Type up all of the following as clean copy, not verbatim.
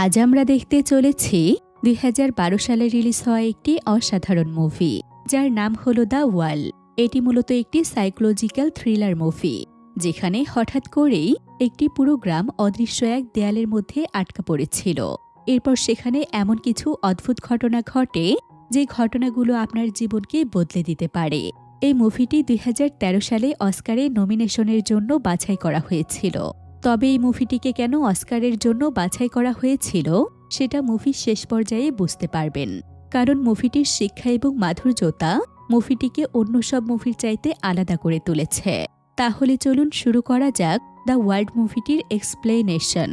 আজ আমরা দেখতে চলেছি ২০১২ সালে রিলিজ হওয়া একটি অসাধারণ মুভি, যার নাম হলো দ্য ওয়াল। এটি মূলত একটি সাইকোলজিক্যাল থ্রিলার মুভি, যেখানে হঠাৎ করেই একটি পুরো গ্রাম অদৃশ্য এক দেয়ালের মধ্যে আটকা পড়েছিল। এরপর সেখানে এমন কিছু অদ্ভুত ঘটনা ঘটে যে ঘটনাগুলো আপনার জীবনকে বদলে দিতে পারে। এই মুভিটি ২০১৩ সালে অস্কারে নমিনেশনের জন্য বাছাই করা হয়েছিল। তবে এই মুভিটিকে কেন অস্কারের জন্য বাছাই করা হয়েছিল সেটা মুভির শেষ পর্যায়ে বুঝতে পারবেন, কারণ মুভিটির শিক্ষা এবং মাধুর্যতা মুভিটিকে অন্য সব মুভির চাইতে আলাদা করে তুলেছে। তাহলে চলুন শুরু করা যাক দ্য ওয়ার্ল্ড মুভিটির এক্সপ্লেনেশন।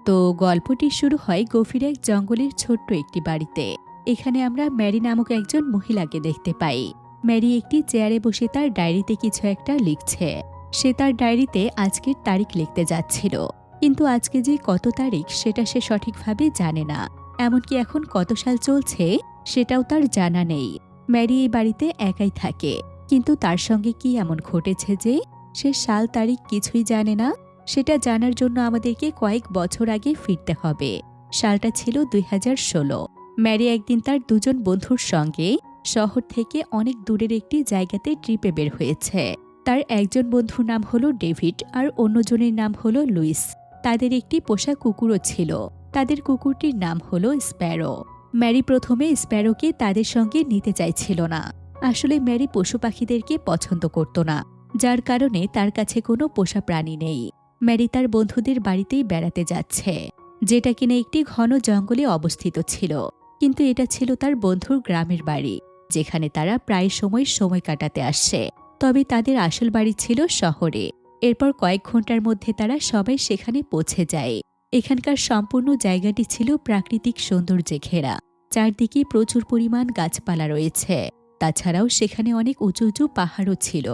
তো গল্পটি শুরু হয় গভীর এক জঙ্গলের ছোট্ট একটি বাড়িতে। এখানে আমরা ম্যারি নামক একজন মহিলাকে দেখতে পাই। ম্যারি একটি চেয়ারে বসে তার ডায়েরিতে কিছু একটা লিখছে। সে তার ডায়েরিতে আজকের তারিখ লিখতে যাচ্ছিল, কিন্তু আজকে যে কত তারিখ সেটা সে সঠিকভাবে জানে না। এমনকি এখন কত সাল চলছে সেটাও তার জানা নেই। ম্যারি এই বাড়িতে একাই থাকে, কিন্তু তার সঙ্গে কি এমন ঘটেছে যে সে সাল তারিখ কিছুই জানে না? সেটা জানার জন্য আমাদেরকে কয়েক বছর আগে ফিরতে হবে। সালটা ছিল ২০১৬। ম্যারি একদিন তার দুজন বন্ধুর সঙ্গে শহর থেকে অনেক দূরের একটি জায়গাতে ট্রিপে বের হয়েছে। তার একজন বন্ধুর নাম হলো ডেভিড আর অন্যজনের নাম হলো লুইস। তাদের একটি পোষা কুকুরও ছিল। তাদের কুকুরটির নাম হলো স্প্যারো। ম্যারি প্রথমে স্প্যারোকে তাদের সঙ্গে নিতে চাইছিল না। আসলে ম্যারি পশু পাখিদেরকে পছন্দ করত না, যার কারণে তার কাছে কোনো পোষা প্রাণী নেই। ম্যারি তার বন্ধুদের বাড়িতেই বেড়াতে যাচ্ছে, যেটা কিনা একটি ঘন জঙ্গলে অবস্থিত ছিল। কিন্তু এটা ছিল তার বন্ধুর গ্রামের বাড়ি, যেখানে তারা প্রায় সময় কাটাতে আসছে। তবে তাদের আসল বাড়ি ছিল শহরে। এরপর কয়েক ঘন্টার মধ্যে তারা সবাই সেখানে পৌঁছে যায়। এখানকার সম্পূর্ণ জায়গাটি ছিল প্রাকৃতিক সৌন্দর্যে ঘেরা। চারদিকে প্রচুর পরিমাণ গাছপালা রয়েছে। তাছাড়াও সেখানে অনেক উঁচু উঁচু পাহাড়ও ছিল।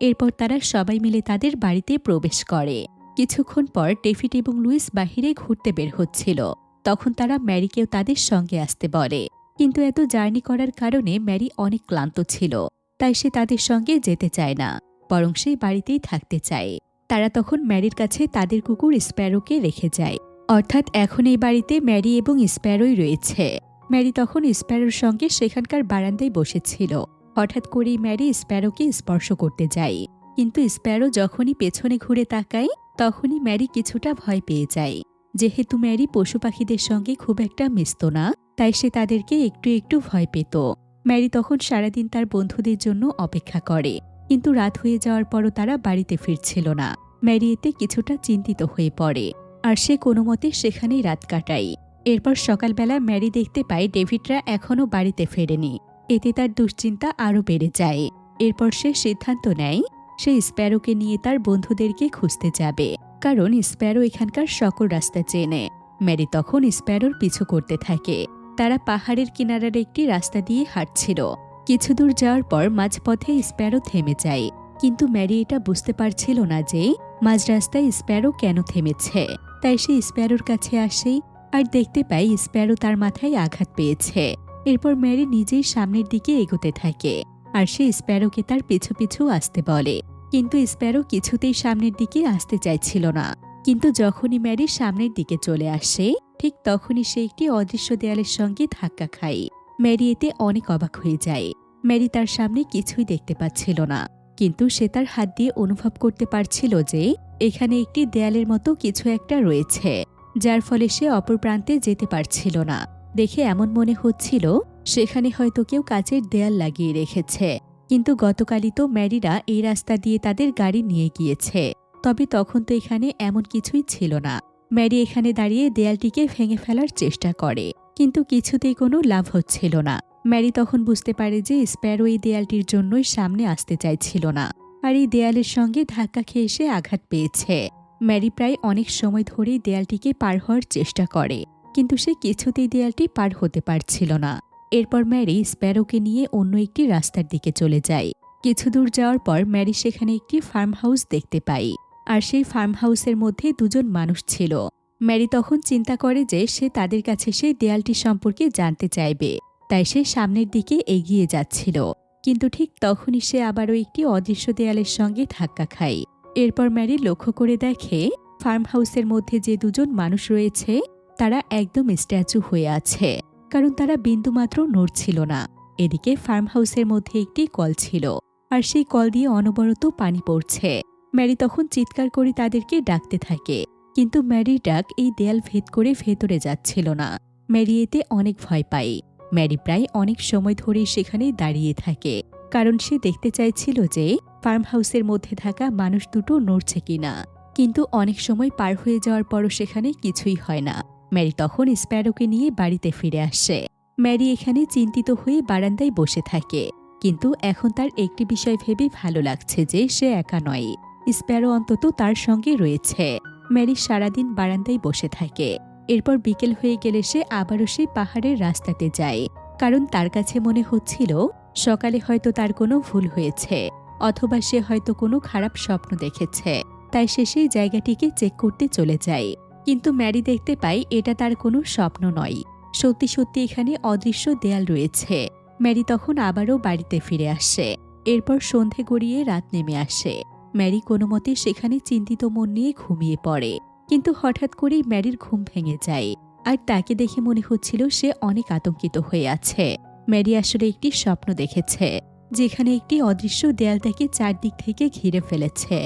এরপর তারা সবাই মিলে তাদের বাড়িতে প্রবেশ করে। কিছুক্ষণ পর ডেভিড এবং লুইস বাহিরে ঘুরতে বের হচ্ছিল। তখন তারা ম্যারিকেও তাদের সঙ্গে আসতে বলে, কিন্তু এত জার্নি করার কারণে ম্যারি অনেক ক্লান্ত ছিল। তাই সে তাদের সঙ্গে যেতে চায় না, বরং সে বাড়িতেই থাকতে চায়। তারা তখন ম্যারির কাছে তাদের কুকুর স্প্যারোকে রেখে যায়। অর্থাৎ এখন এই বাড়িতে ম্যারি এবং স্প্যারোই রয়েছে। ম্যারি তখন স্প্যারোর সঙ্গে সেখানকার বারান্দায় বসেছিল। হঠাৎ করেই ম্যারি স্প্যারোকে স্পর্শ করতে যায়, কিন্তু স্প্যারো যখনই পেছনে ঘুরে তাকায় তখনই ম্যারি কিছুটা ভয় পেয়ে যায়। যেহেতু ম্যারি পশু পাখিদের সঙ্গে খুব একটা মিশত না, তাই সে তাদেরকে একটু একটু ভয় পেত। ম্যারি তখন সারাদিন তার বন্ধুদের জন্য অপেক্ষা করে, কিন্তু রাত হয়ে যাওয়ার পরও তারা বাড়িতে ফিরছিল না। ম্যারি এতে কিছুটা চিন্তিত হয়ে পড়ে, আর সে কোনো মতে সেখানেই রাত কাটায়। এরপর সকালবেলা ম্যারি দেখতে পায় ডেভিডরা এখনও বাড়িতে ফেরেনি। এতে তার দুশ্চিন্তা আরও বেড়ে যায়। এরপর সে সিদ্ধান্ত নেয় সে স্প্যারোকে নিয়ে তার বন্ধুদেরকে খুঁজতে যাবে, কারণ স্প্যারো এখানকার সকল রাস্তা চেনে। ম্যারি তখন স্প্যারোর পিছু করতে থাকে। তারা পাহাড়ের কিনারার একটি রাস্তা দিয়ে হাঁটছিল। কিছু দূর যাওয়ার পর মাঝপথে স্প্যারো থেমে যায়, কিন্তু ম্যারি এটা বুঝতে পারছিল না যে মাঝ রাস্তায় স্প্যারো কেন থেমেছে। তাই সে স্প্যারোর কাছে আসে আর দেখতে পায় স্প্যারো তার মাথায় আঘাত পেয়েছে। এরপর ম্যারি নিজেই সামনের দিকে এগোতে থাকে, আর সে স্প্যারোকে তার পিছু পিছু আসতে বলে। কিন্তু স্প্যারো কিছুতেই সামনের দিকে আসতে চাইছিল না। কিন্তু যখনই ম্যারি সামনের দিকে চলে আসে, ঠিক তখনই সে একটি অদৃশ্য দেয়ালের সঙ্গে ধাক্কা খায়। ম্যারি এতে অনেক অবাক হয়ে যায়। ম্যারি তার সামনে কিছুই দেখতে পাচ্ছিল না, কিন্তু সে তার হাত দিয়ে অনুভব করতে পারছিল যে এখানে একটি দেয়ালের মতো কিছু একটা রয়েছে, যার ফলে সে অপর প্রান্তে যেতে পারছিল না। দেখে এমন মনে হচ্ছিল সেখানে হয়তো কেউ কাচের দেয়াল লাগিয়ে রেখেছে। কিন্তু গতকালই তো ম্যারিরা এই রাস্তা দিয়ে তাদের গাড়ি নিয়ে গিয়েছে। তবে তখন তো এখানে এমন কিছুই ছিল না। ম্যারি এখানে দাঁড়িয়ে দেয়ালটিকে ভেঙে ফেলার চেষ্টা করে, কিন্তু কিছুতেই কোনো লাভ হচ্ছিল না। ম্যারি তখন বুঝতে পারে যে স্প্যারো এই দেয়ালটির জন্যই সামনে আসতে চাইছিল না, আর এই দেয়ালের সঙ্গে ধাক্কা খেয়ে সে আঘাত পেয়েছে। ম্যারি প্রায় অনেক সময় ধরেই দেয়ালটিকে পার হওয়ার চেষ্টা করে, কিন্তু সে কিছুতেই দেয়ালটি পার হতে পারছিল না। এরপর ম্যারি স্প্যারোকে নিয়ে অন্য একটি রাস্তার দিকে চলে যায়। কিছু দূর যাওয়ার পর ম্যারি সেখানে একটি ফার্ম হাউস দেখতে পায়, আর সেই ফার্ম হাউসের মধ্যে দুজন মানুষ ছিল। ম্যারি তখন চিন্তা করে যে সে তাদের কাছে সেই দেয়ালটি সম্পর্কে জানতে চাইবে, তাই সে সামনের দিকে এগিয়ে যাচ্ছিল। কিন্তু ঠিক তখনই সে আবারও একটি অদৃশ্য দেয়ালের সঙ্গে ধাক্কা খায়। এরপর ম্যারি লক্ষ্য করে দেখে ফার্ম হাউসের মধ্যে যে দুজন মানুষ রয়েছে তারা একদম স্ট্যাচু হয়ে আছে, কারণ তারা বিন্দুমাত্র নড়ছিল না। এদিকে ফার্ম হাউসের মধ্যে একটি কল ছিল, আর সেই কল দিয়ে অনবরত পানি পড়ছে। ম্যারি তখন চিৎকার করে তাদেরকে ডাকতে থাকে, কিন্তু ম্যারির ডাক এই দেয়াল ভেদ করে ভেতরে যাচ্ছিল না। ম্যারি এতে অনেক ভয় পায়। ম্যারি প্রায় অনেক সময় ধরে সেখানে দাঁড়িয়ে থাকে, কারণ সে দেখতে চাইছিল যে ফার্ম হাউসের মধ্যে থাকা মানুষ দুটো নড়ছে কিনা। কিন্তু অনেক সময় পার হয়ে যাওয়ার পরও সেখানে কিছুই হয় না। ম্যারি তখন স্প্যারোকে নিয়ে বাড়িতে ফিরে আসে। ম্যারি এখানে চিন্তিত হয়ে বারান্দায় বসে থাকে, কিন্তু এখন তার একটি বিষয় ভেবে ভালো লাগছে যে সে একা নয়, স্প্যারো অন্তত তার সঙ্গে রয়েছে। ম্যারি সারাদিন বারান্দায় বসে থাকে। এরপর বিকেল হয়ে গেলে সে আবারও সেই পাহাড়ের রাস্তাতে যায়, কারণ তার কাছে মনে হচ্ছিল সকালে হয়তো তার কোনো ভুল হয়েছে, অথবা সে হয়তো কোনো খারাপ স্বপ্ন দেখেছে। তাই সে সেই জায়গাটিকে চেক করতে চলে যায়। কিন্তু ম্যারি দেখতে পায় এটা তার কোনো স্বপ্ন নয়, সত্যি সত্যি এখানে অদৃশ্য দেয়াল রয়েছে। ম্যারি তখন আবারও বাড়িতে ফিরে আসে। এরপর সন্ধে গড়িয়ে রাত নেমে আসে। ম্যারি কোনো মতে সেখানে চিন্তিত মন নিয়ে ঘুমিয়ে পড়ে, কিন্তু হঠাৎ করেই ম্যারির ঘুম ভেঙে যায়, আর তাকে দেখে মনে হচ্ছিল সে অনেক আতঙ্কিত হয়ে আছে। ম্যারি আসলে একটি স্বপ্ন দেখেছে, যেখানে একটি অদৃশ্য দেয়াল তাকে চারদিক থেকে ঘিরে ফেলেছে।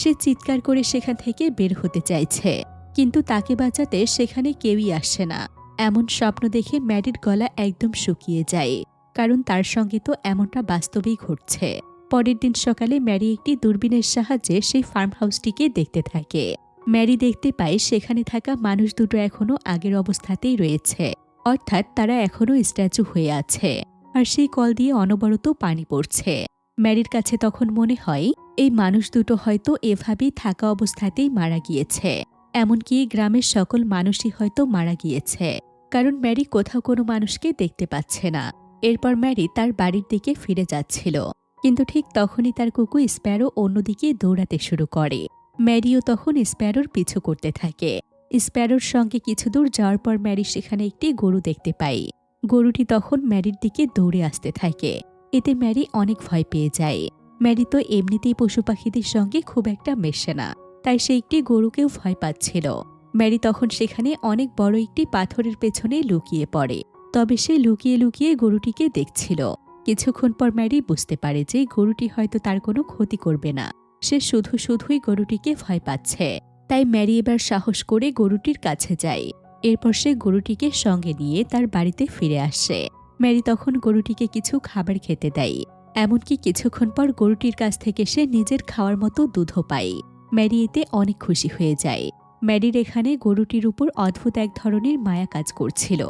সে চিৎকার করে সেখান থেকে বের হতে চাইছে, কিন্তু তাকে বাঁচাতে সেখানে কেউই আসে না। এমন স্বপ্ন দেখে ম্যারির গলা একদম শুকিয়ে যায়, কারণ তার সঙ্গে তো এমনটা বাস্তবেই ঘটছে। পরের দিন সকালে ম্যারি একটি দূরবীনের সাহায্যে সেই ফার্ম হাউসটিকে দেখতে থাকে। ম্যারি দেখতে পায় সেখানে থাকা মানুষ দুটো এখনও আগের অবস্থাতেই রয়েছে, অর্থাৎ তারা এখনও স্ট্যাচু হয়ে আছে, আর সেই কল দিয়ে অনবরত পানি পড়ছে। ম্যারির কাছে তখন মনে হয় এই মানুষ দুটো হয়তো এভাবেই থাকা অবস্থাতেই মারা গিয়েছে, এমনকি গ্রামের সকল মানুষই হয়তো মারা গিয়েছে, কারণ ম্যারি কোথাও কোনো মানুষকে দেখতে পাচ্ছে না। এরপর ম্যারি তার বাড়ির দিকে ফিরে যাচ্ছিল, কিন্তু ঠিক তখনই তার কুকুর স্প্যারো অন্যদিকে দৌড়াতে শুরু করে। ম্যারিও তখন স্প্যারোর পিছু করতে থাকে। স্প্যারোর সঙ্গে কিছু দূর যাওয়ার পর ম্যারি সেখানে একটি গরু দেখতে পায়। গরুটি তখন ম্যারির দিকে দৌড়ে আসতে থাকে। এতে ম্যারি অনেক ভয় পেয়ে যায়। ম্যারি তো এমনিতেই পশু পাখিদের সঙ্গে খুব একটা মেশে না, তাই সে একটি গরুকেও ভয় পাচ্ছিল। ম্যারি তখন সেখানে অনেক বড় একটি পাথরের পেছনে লুকিয়ে পড়ে। তবে সে লুকিয়ে লুকিয়ে গরুটিকে দেখছিল। কিছুক্ষণ পর ম্যারি বুঝতে পারে যে গরুটি হয়তো তার কোনো ক্ষতি করবে না। সে শুধুই গরুটিকে ভয় পাচ্ছে। তাই ম্যারি এবার সাহস করে গরুটির কাছে যায়। এরপর সে গরুটিকে সঙ্গে নিয়ে তার বাড়িতে ফিরে আসে। ম্যারি তখন গরুটিকে কিছু খাবার খেতে দেয়। এমনকি কিছুক্ষণ পর গরুটির কাছ থেকে সে নিজের খাওয়ার মতো দুধও পায়। ম্যারি এতে অনেক খুশি হয়ে যায়। ম্যারির এখানে গরুটির উপর অদ্ভুত এক ধরনের মায়া কাজ করছিল,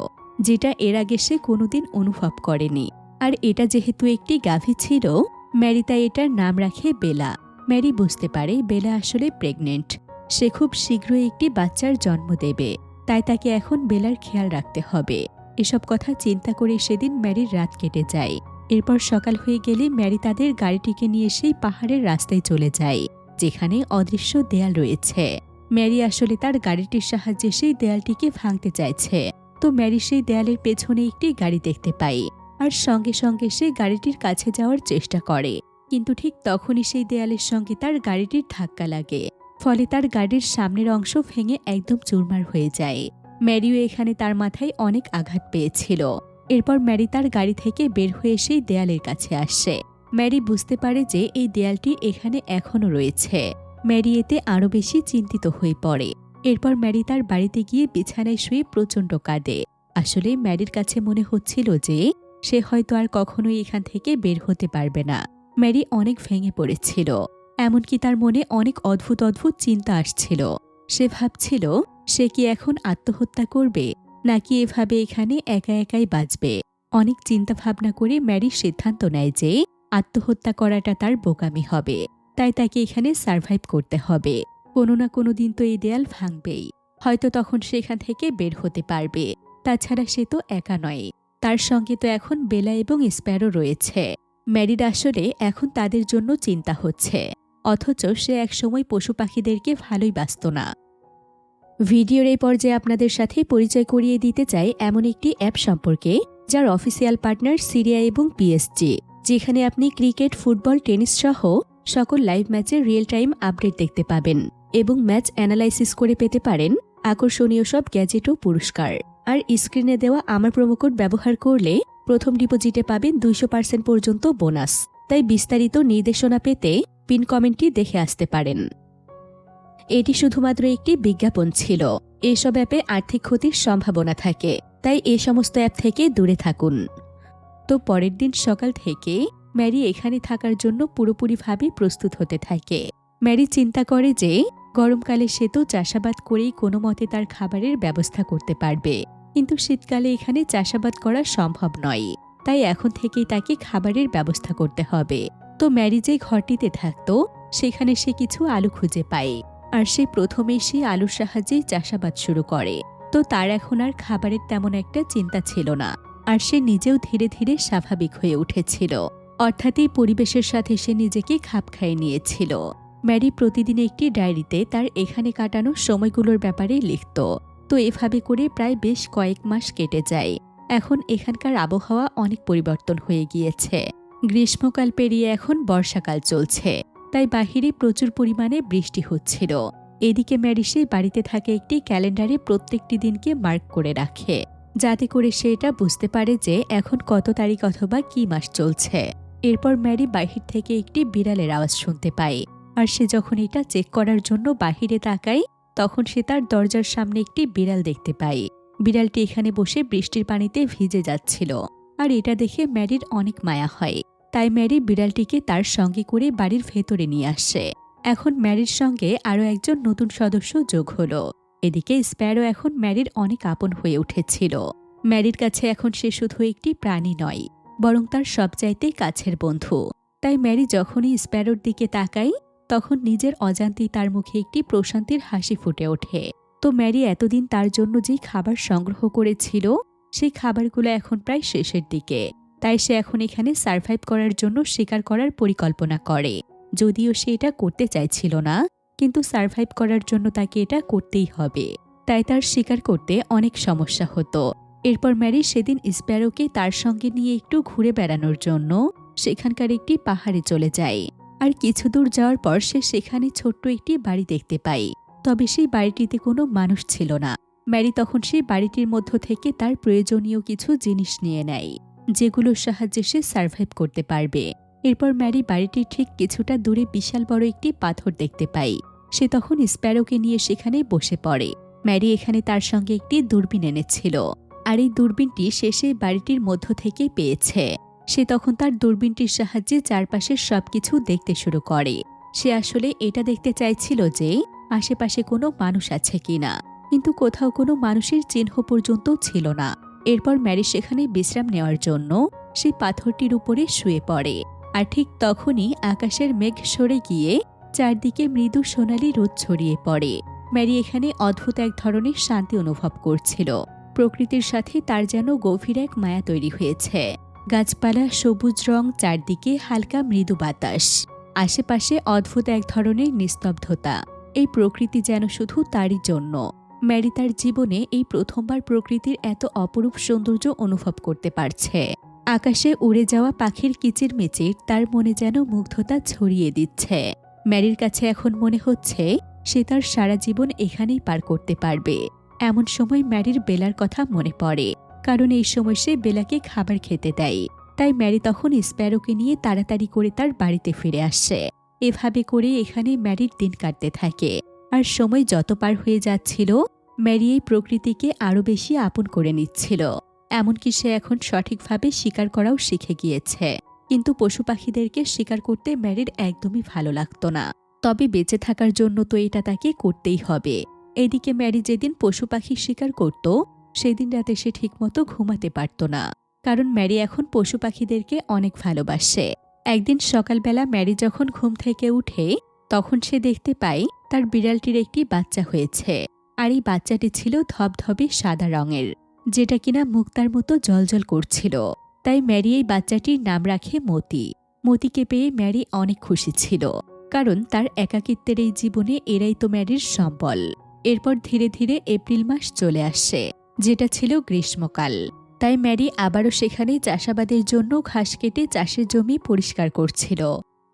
যেটা এর আগে সে কোনোদিন অনুভব করেনি। আর এটা যেহেতু একটি গাভী ছিল, ম্যারি তাই এটার নাম রাখে বেলা। ম্যারি বুঝতে পারে বেলা আসলে প্রেগনেন্ট। সে খুব শীঘ্রই একটি বাচ্চার জন্ম দেবে, তাই তাকে এখন বেলার খেয়াল রাখতে হবে। এসব কথা চিন্তা করে সেদিন ম্যারির রাত কেটে যায়। এরপর সকাল হয়ে গেলে ম্যারি তাদের গাড়িটিকে নিয়ে সেই পাহাড়ের রাস্তায় চলে যায়, যেখানে অদৃশ্য দেয়াল রয়েছে। ম্যারি আসলে তার গাড়িটির সাহায্যে সেই দেয়ালটিকে ভাঙতে চাইছে। তো ম্যারি সেই দেয়ালের পেছনে একটি গাড়ি দেখতে পায়, আর সঙ্গে সঙ্গে সে গাড়িটির কাছে যাওয়ার চেষ্টা করে। কিন্তু ঠিক তখনই সেই দেয়ালের সঙ্গে তার গাড়িটির ধাক্কা লাগে, ফলে তার গাড়ির সামনের অংশ ভেঙে একদম চুরমার হয়ে যায়। ম্যারিও এখানে তার মাথায় অনেক আঘাত পেয়েছিল। এরপর ম্যারি তার গাড়ি থেকে বের হয়ে সেই দেয়ালের কাছে আসে। ম্যারি বুঝতে পারে যে এই দেয়ালটি এখানে এখনও রয়েছে। ম্যারি এতে আরও বেশি চিন্তিত হয়ে পড়ে। এরপর ম্যারি তার বাড়িতে গিয়ে বিছানায় শুয়ে প্রচণ্ড কাঁদে। আসলে ম্যারির কাছে মনে হচ্ছিল যে সে হয়তো আর কখনোই এখান থেকে বের হতে পারবে না। ম্যারি অনেক ভেঙে পড়েছিল, এমনকি তার মনে অনেক অদ্ভুত অদ্ভুত চিন্তা আসছিল। সে ভাবছিল সে কি এখন আত্মহত্যা করবে, নাকি এভাবে এখানে একা একাই বাঁচবে। অনেক চিন্তা ভাবনা করে ম্যারি সিদ্ধান্ত নেয় যে আত্মহত্যা করাটা তার বোকামি হবে, তাই তাকে এখানে সারভাইভ করতে হবে। কোনো না কোনো দিন তো এই দেয়াল ভাঙবেই, হয়তো তখন সেখান থেকে বের হতে পারবে। তাছাড়া সে তো একা নয়, তার সঙ্গে তো এখন বেলা এবং স্প্যারো রয়েছে। ম্যারির আসলে এখন তাদের জন্য চিন্তা হচ্ছে, অথচ সে একসময় পশু পাখিদেরকে ভালোই বাসত না। ভিডিওর এই পর্যায়ে আপনাদের সাথে পরিচয় করিয়ে দিতে চাই এমন একটি অ্যাপ সম্পর্কে, যার অফিসিয়াল পার্টনার সিরিয়া এবং পিএসজি, যেখানে আপনি ক্রিকেট, ফুটবল, টেনিস সহ সকল লাইভ ম্যাচের রিয়েল টাইম আপডেট দেখতে পাবেন এবং ম্যাচ অ্যানালাইসিস করে পেতে পারেন আকর্ষণীয় সব গ্যাজেট ও পুরস্কার। আর স্ক্রিনে দেওয়া আমার প্রোমোকোড ব্যবহার করলে প্রথম ডিপোজিটে পাবেন 200% পর্যন্ত বোনাস। তাই বিস্তারিত নির্দেশনা পেতে পিন কমেন্টটি দেখে আসতে পারেন। এটি শুধুমাত্র একটি বিজ্ঞাপন ছিল। এসব অ্যাপে আর্থিক ক্ষতির সম্ভাবনা থাকে, তাই এ সমস্ত অ্যাপ থেকে দূরে থাকুন। তো পরের দিন সকাল থেকে ম্যারি এখানে থাকার জন্য পুরোপুরিভাবে প্রস্তুত হতে থাকে। ম্যারি চিন্তা করে যে গরমকালে সে তো চাষাবাদ করেই কোনো মতে তার খাবারের ব্যবস্থা করতে পারবে, কিন্তু শীতকালে এখানে চাষাবাদ করা সম্ভব নয়। তাই এখন থেকেই তাকে খাবারের ব্যবস্থা করতে হবে। তো ম্যারি যে ঘরটিতে থাকত সেখানে সে কিছু আলু খুঁজে পায়, আর সে প্রথমেই সেই আলুর সাহায্যেই চাষাবাদ শুরু করে। তো তার এখন আর খাবারের তেমন একটা চিন্তা ছিল না, আর সে নিজেও ধীরে ধীরে স্বাভাবিক হয়ে উঠেছিল। অর্থাৎ এই পরিবেশের সাথে সে নিজেকে খাপ খাইয়ে নিয়েছিল। ম্যারি প্রতিদিন একটি ডায়েরিতে তার এখানে কাটানো সময়গুলোর ব্যাপারে লিখত। তো এভাবে করে প্রায় বেশ কয়েক মাস কেটে যায়। এখন এখানকার আবহাওয়া অনেক পরিবর্তন হয়ে গিয়েছে। গ্রীষ্মকাল পেরিয়ে এখন বর্ষাকাল চলছে, তাই বাহিরে প্রচুর পরিমাণে বৃষ্টি হচ্ছিল। এদিকে ম্যারি সেই বাড়িতে থাকে একটি ক্যালেন্ডারে প্রত্যেকটি দিনকে মার্ক করে রাখে, যাতে করে সে এটা বুঝতে পারে যে এখন কত তারিখ অথবা কি মাস চলছে। এরপর ম্যারি বাহির থেকে একটি বিড়ালের আওয়াজ শুনতে পায়, আর সে যখন এটা চেক করার জন্য বাহিরে তাকায় তখন সে তার দরজার সামনে একটি বিড়াল দেখতে পায়। বিড়ালটি এখানে বসে বৃষ্টির পানিতে ভিজে যাচ্ছিল, আর এটা দেখে ম্যারির অনেক মায়া হয়। তাই ম্যারি বিড়ালটিকে তার সঙ্গে করে বাড়ির ভেতরে নিয়ে আসে। এখন ম্যারির সঙ্গে আরও একজন নতুন সদস্য যোগ হলো। এদিকে স্প্যারো এখন ম্যারির অনেক আপন হয়ে উঠেছিল। ম্যারির কাছে এখন সে শুধু একটি প্রাণী নয়, বরং তার সবচাইতে কাছের বন্ধু। তাই ম্যারি যখনই স্প্যারোর দিকে তাকায় তখন নিজের অজান্তেই তার মুখে একটি প্রশান্তির হাসি ফুটে ওঠে। তো ম্যারি এতদিন তার জন্য যে খাবার সংগ্রহ করেছিল সেই খাবারগুলো এখন প্রায় শেষের দিকে। তাই সে এখন এখানে সারভাইভ করার জন্য শিকার করার পরিকল্পনা করে। যদিও সে এটা করতে চাইছিল না, কিন্তু সারভাইভ করার জন্য তাকে এটা করতেই হবে। তাই তার শিকার করতে অনেক সমস্যা হতো। এরপর ম্যারি সেদিন স্প্যারোকে তার সঙ্গে নিয়ে একটু ঘুরে বেড়ানোর জন্য সেখানকার একটি পাহাড়ে চলে যায়। আর কিছু দূর যাওয়ার পর সে সেখানে ছোট্ট একটি বাড়ি দেখতে পায়। তবে সেই বাড়িটিতে কোনো মানুষ ছিল না। ম্যারি তখন সেই বাড়িটির মধ্য থেকে তার প্রয়োজনীয় কিছু জিনিস নিয়ে নেয়, যেগুলোর সাহায্যে সে সারভাইভ করতে পারবে। এরপর ম্যারি বাড়িটির ঠিক কিছুটা দূরে বিশাল বড় একটি পাথর দেখতে পায়। সে তখন স্প্যারোকে নিয়ে সেখানে বসে পড়ে। ম্যারি এখানে তার সঙ্গে একটি দূরবীন এনেছিল, আর এই দূরবীনটি সে সেই বাড়িটির মধ্য থেকে পেয়েছে। সে তখন তার দূরবীনটির সাহায্যে চারপাশের সবকিছু দেখতে শুরু করে। সে আসলে এটা দেখতে চাইছিল যে আশেপাশে কোনো মানুষ আছে কিনা, কিন্তু কোথাও কোনো মানুষের চিহ্ন পর্যন্ত ছিল না। এরপর ম্যারি সেখানে বিশ্রাম নেওয়ার জন্য সেই পাথরটির উপরে শুয়ে পড়ে। আর ঠিক তখনই আকাশের মেঘ সরে গিয়ে চারদিকে মৃদু সোনালি রোদ ছড়িয়ে পড়ে। ম্যারি এখানে অদ্ভুত এক ধরনের শান্তি অনুভব করছিল। প্রকৃতির সাথে তার যেন গভীর এক মায়া তৈরি হয়েছে। গাছপালা, সবুজ রং, চারদিকে হালকা মৃদু বাতাস, আশেপাশে অদ্ভুত এক ধরনের নিস্তব্ধতা। এই প্রকৃতি যেন শুধু তারই জন্য। ম্যারি তার জীবনে এই প্রথমবার প্রকৃতির এত অপরূপ সৌন্দর্য অনুভব করতে পারছে। আকাশে উড়ে যাওয়া পাখির কিচিরমিচির তার মনে যেন মুগ্ধতা ছড়িয়ে দিচ্ছে। ম্যারির কাছে এখন মনে হচ্ছে সে তার সারা জীবন এখানেই পার করতে পারবে। এমন সময় ম্যারির বেলার কথা মনে পড়ে, কারণ এই সময় সে বেলাকে খাবার খেতে দেয়। তাই ম্যারি তখন স্প্যারোকে নিয়ে তাড়াতাড়ি করে তার বাড়িতে ফিরে আসে। এভাবে করে এখানে ম্যারির দিন কাটতে থাকে। আর সময় যত পার হয়ে যাচ্ছিল ম্যারি এই প্রকৃতিকে আরও বেশি আপন করে নিচ্ছিল। এমনকি সে এখন সঠিকভাবে শিকার করাও শিখে গিয়েছে। কিন্তু পশু পাখিদেরকে শিকার করতে ম্যারির একদমই ভালো লাগতো না। তবে বেঁচে থাকার জন্য তো এটা তাকে করতেই হবে। এদিকে ম্যারি যেদিন পশু পাখি শিকার করত সেদিন রাতে সে ঠিকমতো ঘুমাতে পারত না, কারণ ম্যারি এখন পশু পাখিদেরকে অনেক ভালোবাসে। একদিন সকালবেলা ম্যারি যখন ঘুম থেকে উঠে তখন সে দেখতে পায় তার বিড়ালটির একটি বাচ্চা হয়েছে। আর এই বাচ্চাটি ছিল ধবধবে সাদা রঙের, যেটা কিনা মুক্তার মতো জ্বলজ্বল করছিল। তাই ম্যারি এই বাচ্চাটির নাম রাখে মতি। মতিকে পেয়ে ম্যারি অনেক খুশি ছিল, কারণ তার একাকিত্বের এই জীবনে এরাই তো ম্যারির সম্বল। এরপর ধীরে ধীরে এপ্রিল মাস চলে আসে, যেটা ছিল গ্রীষ্মকাল। তাই ম্যারি আবারও সেখানে চাষাবাদের জন্য ঘাস কেটে চাষের জমি পরিষ্কার করছিল।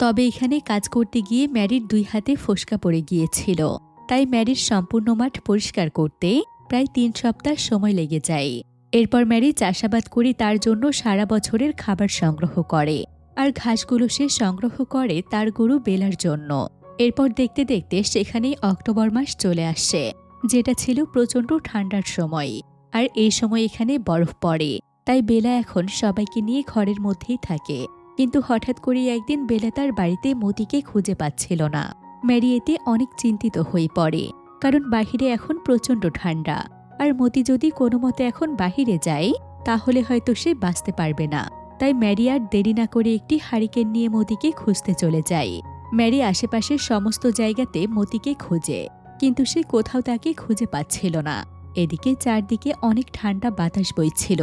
তবে এখানে কাজ করতে গিয়ে ম্যারির 2 হাতে ফোস্কা পড়ে গিয়েছিল। তাই ম্যারির সম্পূর্ণ মাঠ পরিষ্কার করতে প্রায় ৩ সপ্তাহ সময় লেগে যায়। এরপর ম্যারি চাষাবাদ করে তার জন্য সারা বছরের খাবার সংগ্রহ করে, আর ঘাসগুলো সে সংগ্রহ করে তার গরু বেলার জন্য। এরপর দেখতে দেখতে সেখানেই অক্টোবর মাস চলে আসে, যেটা ছিল প্রচণ্ড ঠান্ডার সময়। আর এই সময় এখানে বরফ পড়ে, তাই বেলা এখন সবাইকে নিয়ে ঘরের মধ্যেই থাকে। কিন্তু হঠাৎ করেই একদিন বেলা তার বাড়িতে মতিকে খুঁজে পাচ্ছিল না। ম্যারি এতে অনেক চিন্তিত হয়ে পড়ে, কারণ বাহিরে এখন প্রচণ্ড ঠান্ডা, আর মতি যদি কোনো মতে এখন বাহিরে যায় তাহলে হয়তো সে বাঁচতে পারবে না। তাই ম্যারি আর দেরি না করে একটি হারিকেন নিয়ে মতিকে খুঁজতে চলে যায়। ম্যারি আশেপাশের সমস্ত জায়গাতে মতিকে খোঁজে, কিন্তু সে কোথাও তাকে খুঁজে পাচ্ছিল না। এদিকে চারদিকে অনেক ঠান্ডা বাতাস বইছিল,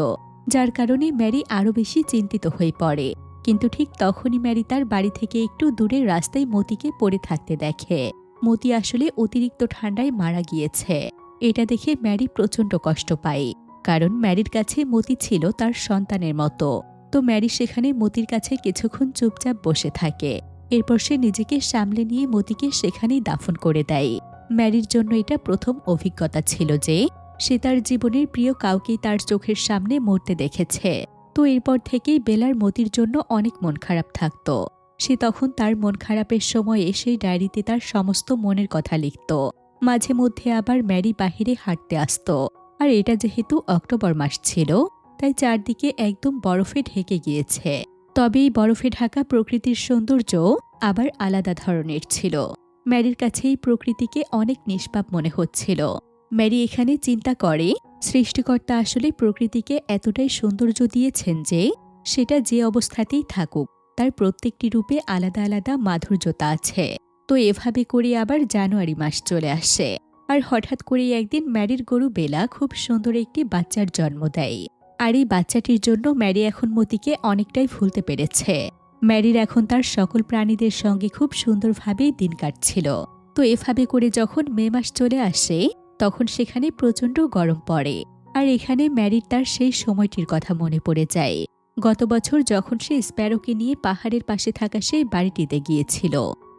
যার কারণে ম্যারি আরও বেশি চিন্তিত হয়ে পড়ে। কিন্তু ঠিক তখনই ম্যারি তার বাড়ি থেকে একটু দূরের রাস্তায় মতিকে পড়ে থাকতে দেখে। মতি আসলে অতিরিক্ত ঠান্ডায় মারা গিয়েছে। এটা দেখে ম্যারি প্রচণ্ড কষ্ট পায়, কারণ ম্যারির কাছে মতি ছিল তার সন্তানের মতো। তো ম্যারি সেখানে মতির কাছে কিছুক্ষণ চুপচাপ বসে থাকে। এরপর সে নিজেকে সামলে নিয়ে মতিকে সেখানেই দাফন করে দেয়। ম্যারির জন্য এটা প্রথম অভিজ্ঞতা ছিল যে সে তার জীবনের প্রিয় কাউকেই তার চোখের সামনে মরতে দেখেছে। তো এরপর থেকেই বেলার মতির জন্য অনেক মন খারাপ থাকত। সে তখন তার মন খারাপের সময়ে সেই ডায়েরিতে তার সমস্ত মনের কথা লিখত। মাঝে মধ্যে আবার ম্যারি বাহিরে হাঁটতে আসত, আর এটা যেহেতু অক্টোবর মাস ছিল তাই চারদিকে একদম বরফে ঢেকে গিয়েছে। তবে এই বরফে ঢাকা প্রকৃতির সৌন্দর্য আবার আলাদা ধরনের ছিল। ম্যারির কাছে এই প্রকৃতিকে অনেক নিষ্পাপ মনে হচ্ছিল। ম্যারি এখানে চিন্তা করে সৃষ্টিকর্তা আসলে প্রকৃতিকে এতটাই সৌন্দর্য দিয়েছেন যে সেটা যে অবস্থাতেই থাকুক তার প্রত্যেকটি রূপে আলাদা আলাদা মাধুর্যতা আছে। তো এভাবে করে আবার জানুয়ারি মাস চলে আসে, আর হঠাৎ করেই একদিন ম্যারির গরু বেলা খুব সুন্দর একটি বাচ্চার জন্ম দেয়। আর এই বাচ্চাটির জন্য ম্যারি এখন মতিকে অনেকটাই ভুলতে পেরেছে। ম্যারির এখন তার সকল প্রাণীদের সঙ্গে খুব সুন্দরভাবেই দিন কাটছিল। তো এভাবে করে যখন মে মাস চলে আসে তখন সেখানে প্রচণ্ড গরম পড়ে, আর এখানে ম্যারির তার সেই সময়টির কথা মনে পড়ে যায়। গত বছর যখন সে স্প্যারোকে নিয়ে পাহাড়ের পাশে থাকা সেই বাড়িটিতে গিয়েছিল,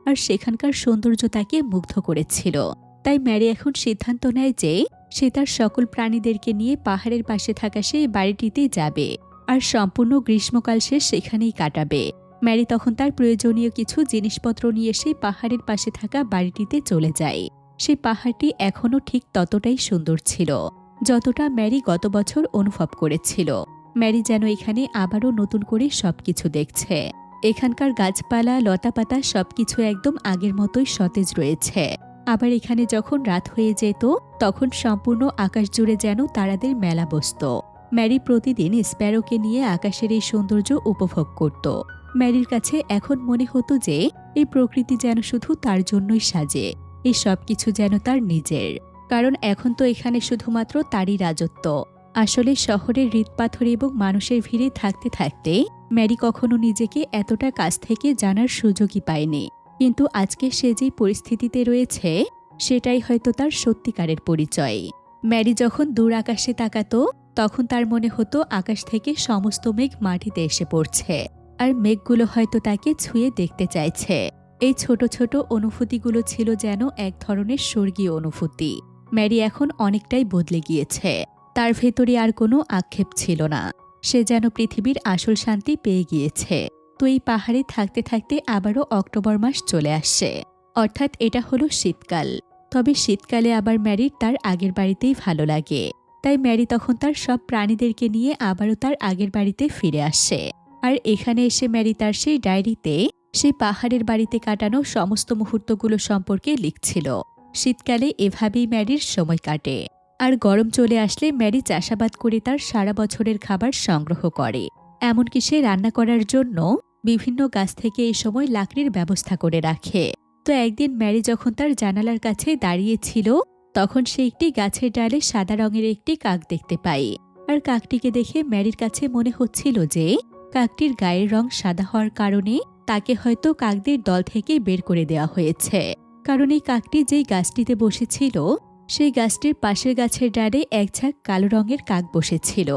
আর সেখানকার সৌন্দর্য তাকে মুগ্ধ করেছিল। তাই ম্যারি এখন সিদ্ধান্ত নেয় যে সে তার সকল প্রাণীদেরকে নিয়ে পাহাড়ের পাশে থাকা সেই বাড়িটিতে যাবে, আর সম্পূর্ণ গ্রীষ্মকাল সে সেখানেই কাটাবে। ম্যারি তখন তার প্রয়োজনীয় কিছু জিনিসপত্র নিয়ে সেই পাহাড়ের পাশে থাকা বাড়িটিতে চলে যায়। সেই পাহাড়টি এখনও ঠিক ততটাই সুন্দর ছিল যতটা ম্যারি গত বছর অনুভব করেছিল। ম্যারি যেন এখানে আবারও নতুন করে সবকিছু দেখছে। এখানকার গাছপালা লতাপাতা সবকিছু একদম আগের মতোই সতেজ রয়েছে। আবার এখানে যখন রাত হয়ে যেত তখন সম্পূর্ণ আকাশ জুড়ে যেন তারাদের মেলা বসত। ম্যারি প্রতিদিন স্প্যারোকে নিয়ে আকাশের এই সৌন্দর্য উপভোগ করত। ম্যারির কাছে এখন মনে হতো যে এই প্রকৃতি যেন শুধু তার জন্যই সাজে, এই সবকিছু যেন তার নিজের। কারণ এখন তো এখানে শুধুমাত্র তারই রাজত্ব। আসলে শহরের হৃৎপাথর এবং মানুষের ভিড়ে থাকতে থাকতে ম্যারি কখনো নিজেকে এতটা কাছ থেকে জানার সুযোগই পায়নি। কিন্তু আজকে সে যেই পরিস্থিতিতে রয়েছে সেটাই হয়তো তার সত্যিকারের পরিচয়। ম্যারি যখন দূর আকাশে তাকাতো তখন তার মনে হতো আকাশ থেকে সমস্ত মেঘ মাটিতে এসে পড়ছে, আর মেঘগুলো হয়তো তাকে ছুঁয়ে দেখতে চাইছে। এই ছোট ছোট অনুভূতিগুলো ছিল যেন এক ধরনের স্বর্গীয় অনুভূতি। ম্যারি এখন অনেকটাই বদলে গিয়েছে। তার ভেতরে আর কোনো আক্ষেপ ছিল না। সে যেন পৃথিবীর আসল শান্তি পেয়ে গিয়েছে। তো এই পাহাড়ে থাকতে থাকতে আবারও অক্টোবর মাস চলে আসছে, অর্থাৎ এটা হলো শীতকাল। তবে শীতকালে আবার ম্যারির তার আগের বাড়িতেই ভালো লাগে। তাই ম্যারি তখন তার সব প্রাণীদেরকে নিয়ে আবারও তার আগের বাড়িতে ফিরে আসে। আর এখানে এসে ম্যারি তার সেই ডায়েরিতে সেই পাহাড়ের বাড়িতে কাটানো সমস্ত মুহূর্তগুলো সম্পর্কে লিখছিল। শীতকালে এভাবেই ম্যারির সময় কাটে। আর গরম চলে আসলে ম্যারি চাষাবাদ করে তার সারা বছরের খাবার সংগ্রহ করে। এমনকি সে রান্না করার জন্য বিভিন্ন গাছ থেকে এই সময় লাকড়ির ব্যবস্থা করে রাখে। তো একদিন ম্যারি যখন তার জানালার কাছে দাঁড়িয়েছিল তখন সে একটি গাছের ডালে সাদা রঙের একটি কাক দেখতে পায়। আর কাকটিকে দেখে ম্যারির কাছে মনে হচ্ছিল যে কাকটির গায়ের রং সাদা হওয়ার কারণে তাকে হয়তো কাকদের দল থেকে বের করে দেওয়া হয়েছে। কারণ এই কাকটি যেই গাছটিতে বসেছিল সেই গাছটির পাশের গাছের ডালে এক ঝাঁক কালো রঙের কাক বসেছিল।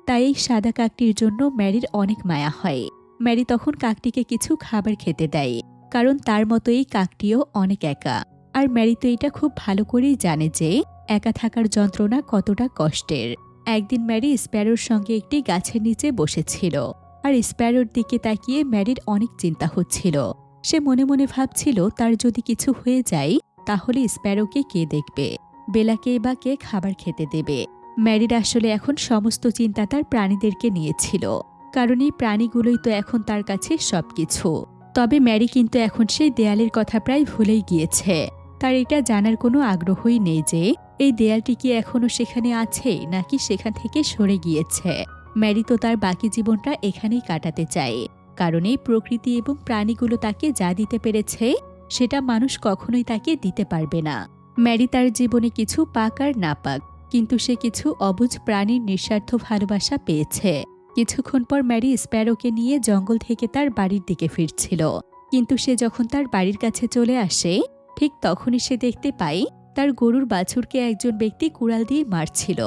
তাই এই সাদা কাকটির জন্য ম্যারির অনেক মায়া হয়। ম্যারি তখন কাকটিকে কিছু খাবার খেতে দেয়, কারণ তার মতো এই কাকটিও অনেক একা। আর ম্যারি তো এটা খুব ভালো করেই জানে যে একা থাকার যন্ত্রণা কতটা কষ্টের। একদিন ম্যারি স্প্যারোর সঙ্গে একটি গাছের নিচে বসেছিল, আর স্প্যারোর দিকে তাকিয়ে ম্যারির অনেক চিন্তা হচ্ছিল। সে মনে মনে ভাবছিল তার যদি কিছু হয়ে যায় তাহলে স্প্যারোকে কে দেখবে, বেলাকে বা কে খাবার খেতে দেবে। ম্যারির আসলে এখন সমস্ত চিন্তা তার প্রাণীদেরকে নিয়েছিল, কারণ এই প্রাণীগুলোই তো এখন তার কাছে সবকিছু। তবে ম্যারি কিন্তু এখন সেই দেয়ালের কথা প্রায় ভুলেই গিয়েছে। তার এটা জানার কোনো আগ্রহই নেই যে এই দেয়ালটি কি এখনও সেখানে আছে নাকি সেখান থেকে সরে গিয়েছে। ম্যারি তো তার বাকি জীবনটা এখানেই কাটাতে চায়, কারণ এই প্রকৃতি এবং প্রাণীগুলো তাকে যা দিতে পেরেছে সেটা মানুষ কখনোই তাকে দিতে পারবে না। ম্যারি তার জীবনে কিছু পাক আর না পাক, কিন্তু সে কিছু অবুঝ প্রাণীর নিঃস্বার্থ ভালোবাসা পেয়েছে। কিছুক্ষণ পর ম্যারি স্প্যারোকে নিয়ে জঙ্গল থেকে তার বাড়ির দিকে ফিরছিল, কিন্তু সে যখন তার বাড়ির কাছে চলে আসে ঠিক তখনই সে দেখতে পায় তার গরুর বাছুরকে একজন ব্যক্তি কুড়াল দিয়ে মারছিল।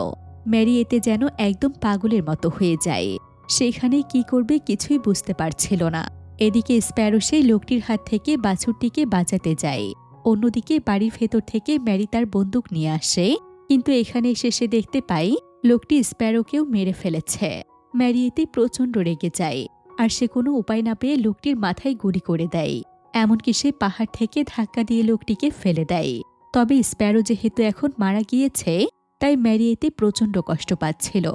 ম্যারি এতে যেন একদম পাগলের মতো হয়ে যায়। সেখানে কি করবে কিছুই বুঝতে পারছিল না। এদিকে স্প্যারো সেই লোকটির হাত থেকে বাছুরটিকে বাঁচাতে যায়। অন্যদিকে বাড়ির ভেতর থেকে ম্যারি তার বন্দুক নিয়ে আসে, কিন্তু এখানে এসে সে দেখতে পায় লোকটি স্প্যারোকেও মেরে ফেলেছে। ম্যারি এতে প্রচণ্ড রেগে যায়, আর সে কোনো উপায় না পেয়ে লোকটির মাথায় গুলি করে দেয়। এমনকি সে পাহাড় থেকে ধাক্কা দিয়ে লোকটিকে ফেলে দেয়। তবে স্প্যারো যেহেতু এখন মারা গিয়েছে তাই ম্যারি এতে প্রচণ্ড কষ্ট পাচ্ছিল,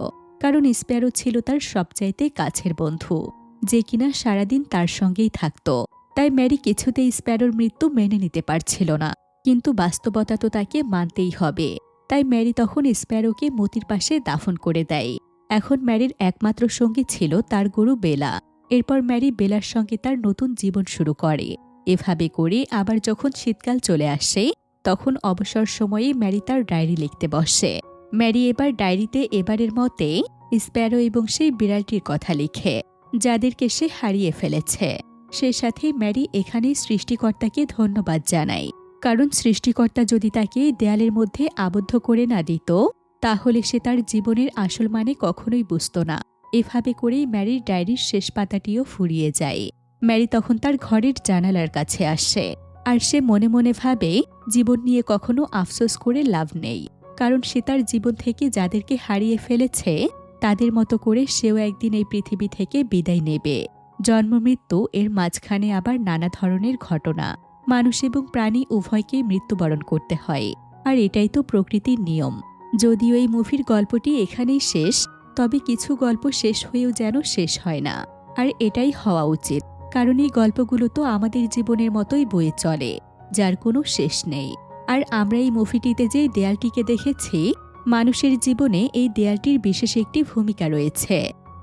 কারণ স্প্যারো ছিল তার সবচাইতে কাছের বন্ধু, যে কিনা সারাদিন তার সঙ্গেই থাকত। তাই ম্যারি কিছুতেই স্প্যারোর মৃত্যু মেনে নিতে পারছিল না, কিন্তু বাস্তবতা তো তাকে মানতেই হবে। তাই ম্যারি তখন স্প্যারোকে মতির পাশে দাফন করে দেয়। এখন ম্যারির একমাত্র সঙ্গী ছিল তার গরু বেলা। এরপর ম্যারি বেলার সঙ্গে তার নতুন জীবন শুরু করে। এভাবে করে আবার যখন শীতকাল চলে আসে তখন অবসর সময়ে ম্যারি তার ডায়েরি লিখতে বসে। ম্যারি এবার ডায়েরিতে এবারের মতে স্প্যারো এবং সেই বিড়ালটির কথা লিখে, যাদেরকে সে হারিয়ে ফেলেছে। সে সাথে ম্যারি এখানেই সৃষ্টিকর্তাকে ধন্যবাদ জানায়, কারণ সৃষ্টিকর্তা যদি তাকে দেয়ালের মধ্যে আবদ্ধ করে না দিত তাহলে সে তার জীবনের আসল মানে কখনোই বুঝত না। এভাবে করেই ম্যারির ডায়েরির শেষ পাতাটিও ফুরিয়ে যায়। ম্যারি তখন তার ঘরের জানালার কাছে আসে, আর সে মনে মনে ভাবে জীবন নিয়ে কখনো আফসোস করে লাভ নেই, কারণ সে তার জীবন থেকে যাদেরকে হারিয়ে ফেলেছে তাদের মতো করে সেও একদিন এই পৃথিবী থেকে বিদায় নেবে। জন্ম মৃত্যু এর মাঝখানে আবার নানা ধরনের ঘটনা, মানুষ এবং প্রাণী উভয়কেই মৃত্যুবরণ করতে হয়, আর এটাই তো প্রকৃতির নিয়ম। যদিও এই মুভির গল্পটি এখানেই শেষ, তবে কিছু গল্প শেষ হয়েও যেন শেষ হয় না, আর এটাই হওয়া উচিত, কারণ এই গল্পগুলো তো আমাদের জীবনের মতোই বয়ে চলে, যার কোনো শেষ নেই। আর আমরা এই মুভিটিতে যে দেয়ালটিকে দেখেছি, মানুষের জীবনে এই দেয়ালটির বিশেষ একটি ভূমিকা রয়েছে।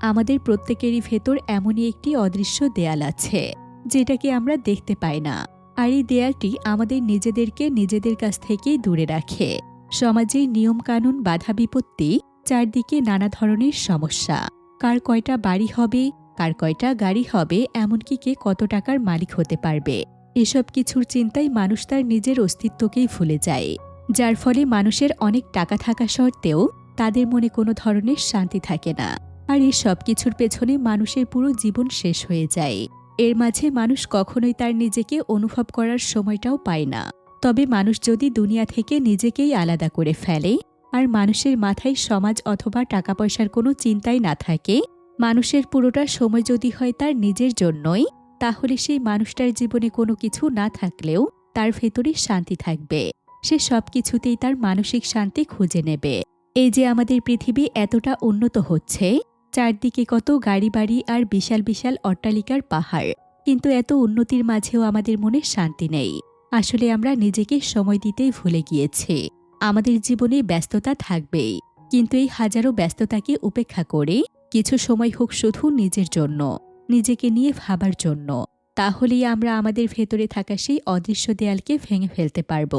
আমাদের প্রত্যেকেরই ভেতর এমনই একটি অদৃশ্য দেয়াল আছে যেটাকে আমরা দেখতে পাই না, আর এই দেয়ালটি আমাদের নিজেদেরকে নিজেদের কাছ থেকেই দূরে রাখে। সমাজের নিয়মকানুন, বাধা বিপত্তি, চারদিকে নানা ধরনের সমস্যা, কার কয়টা বাড়ি হবে, কার কয়টা গাড়ি হবে, এমনকি কে কত টাকার মালিক হতে পারবে, এসব কিছুর চিন্তায় মানুষ তার নিজের অস্তিত্বকেই ভুলে যায়, যার ফলে মানুষের অনেক টাকা থাকা সত্ত্বেও তাদের মনে কোনো ধরনের শান্তি থাকে না। আর এই সব কিছুর পেছনে মানুষের পুরো জীবন শেষ হয়ে যায়। এর মাঝে মানুষ কখনোই তার নিজেকে অনুভব করার সময়টাও পায় না। তবে মানুষ যদি দুনিয়া থেকে নিজেকেই আলাদা করে ফেলে, আর মানুষের মাথায় সমাজ অথবা টাকা পয়সার কোনো চিন্তাই না থাকে, মানুষের পুরোটা সময় যদি হয় তার নিজের জন্যই, তাহলে সেই মানুষটার জীবনে কোনো কিছু না থাকলেও তার ভেতরে শান্তি থাকবে। সে সব কিছুতেই তার মানসিক শান্তি খুঁজে নেবে। এই যে আমাদের পৃথিবী এতটা উন্নত হচ্ছে, চারদিকে কত গাড়ি বাড়ি আর বিশাল বিশাল অট্টালিকার পাহাড়, কিন্তু এত উন্নতির মাঝেও আমাদের মনে শান্তি নেই। আসলে আমরা নিজেকে সময় দিতেই ভুলে গিয়েছি। আমাদের জীবনে ব্যস্ততা থাকবেই, কিন্তু এই হাজারো ব্যস্ততাকে উপেক্ষা করে কিছু সময় হোক শুধু নিজের জন্য, নিজেকে নিয়ে ভাবার জন্য, তাহলেই আমরা আমাদের ভেতরে থাকা সেই অদৃশ্য দেয়ালকে ভেঙে ফেলতে পারব।